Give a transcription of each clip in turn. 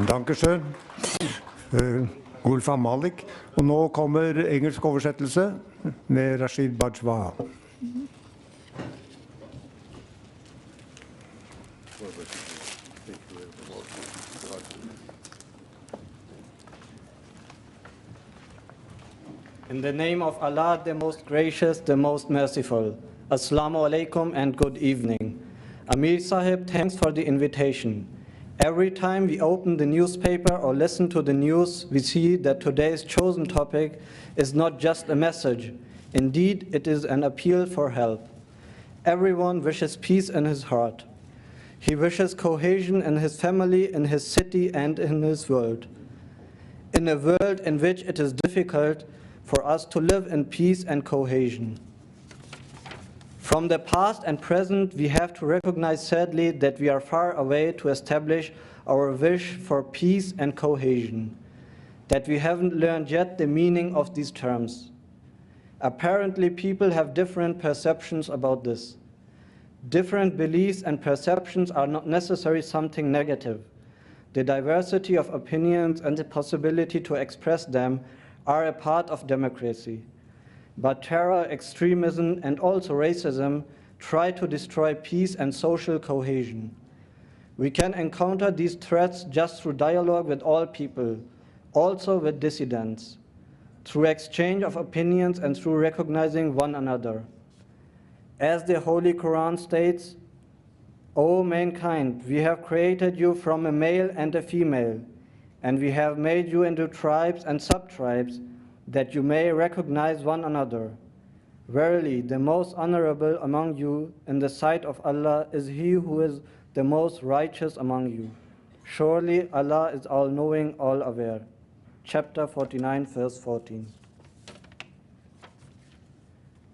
Danke schön, Gulfam Malik. Og nå kommer engelsk oversettelse med Rashid Bajwa. In the name of Allah, the most gracious, the most merciful. Assalamu alaikum and good evening. Amir Sahib, thanks for the invitation. Every time we open the newspaper or listen to the news, we see that today's chosen topic is not just a message. Indeed, it is an appeal for help. Everyone wishes peace in his heart. He wishes cohesion in his family, in his city, and in his world. In a world in which it is difficult for us to live in peace and cohesion. From the past and present, we have to recognize sadly that we are far away to establish our wish for peace and cohesion, that we haven't learned yet the meaning of these terms. Apparently, people have different perceptions about this. Different beliefs and perceptions are not necessarily something negative. The diversity of opinions and the possibility to express them are a part of democracy. But terror, extremism, and also racism try to destroy peace and social cohesion. We can encounter these threats just through dialogue with all people, also with dissidents, through exchange of opinions and through recognizing one another. As the Holy Quran states, "O mankind, we have created you from a male and a female, and we have made you into tribes and sub-tribes, that you may recognize one another. Verily, the most honorable among you in the sight of Allah is he who is the most righteous among you. Surely Allah is all-knowing, all-aware." Chapter 49, verse 14.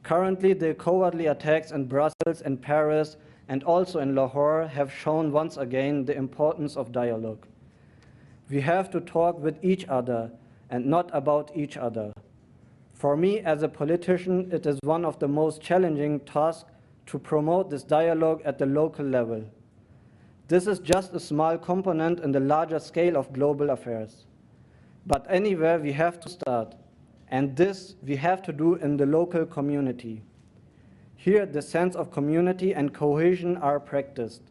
Currently, the cowardly attacks in Brussels and Paris and also in Lahore have shown once again the importance of dialogue. We have to talk with each other and not about each other. For me, as a politician, it is one of the most challenging tasks to promote this dialogue at the local level. This is just a small component in the larger scale of global affairs. But anywhere we have to start, and this we have to do in the local community. Here, the sense of community and cohesion are practiced,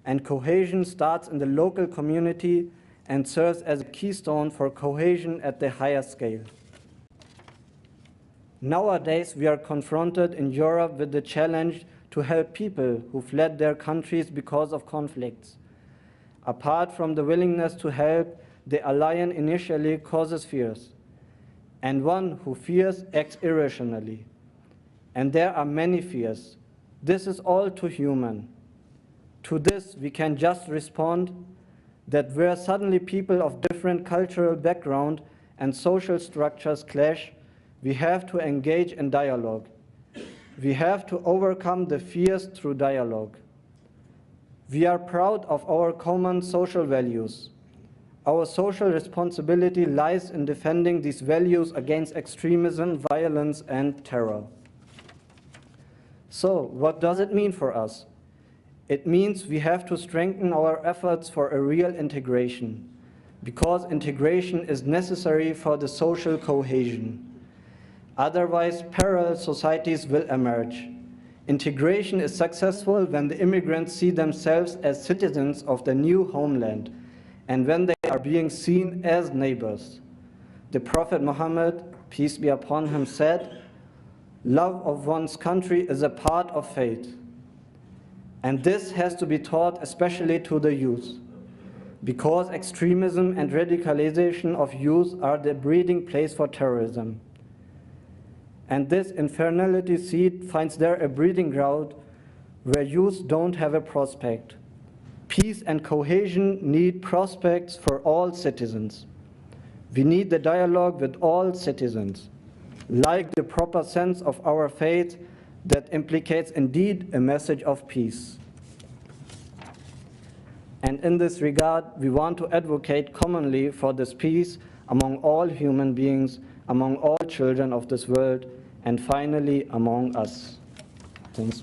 and cohesion starts in the local community and serves as a keystone for cohesion at the higher scale. Nowadays, we are confronted in Europe with the challenge to help people who fled their countries because of conflicts. Apart from the willingness to help, the alien initially causes fears, and one who fears acts irrationally. And there are many fears. This is all too human. To this, we can just respond that where suddenly people of different cultural background and social structures clash, we have to engage in dialogue. We have to overcome the fears through dialogue. We are proud of our common social values. Our social responsibility lies in defending these values against extremism, violence, and terror. So, what does it mean for us? It means we have to strengthen our efforts for a real integration, because integration is necessary for the social cohesion. Otherwise, parallel societies will emerge. Integration is successful when the immigrants see themselves as citizens of the new homeland, and when they are being seen as neighbors. The Prophet Muhammad, peace be upon him, said, "Love of one's country is a part of faith." And this has to be taught especially to the youth, because extremism and radicalization of youth are the breeding place for terrorism. And this infernality seed finds there a breeding ground where youth don't have a prospect. Peace and cohesion need prospects for all citizens. We need the dialogue with all citizens, like the proper sense of our faith that implicates indeed a message of peace. And in this regard, we want to advocate commonly for this peace among all human beings, among all children of this world, and finally among us. Thanks.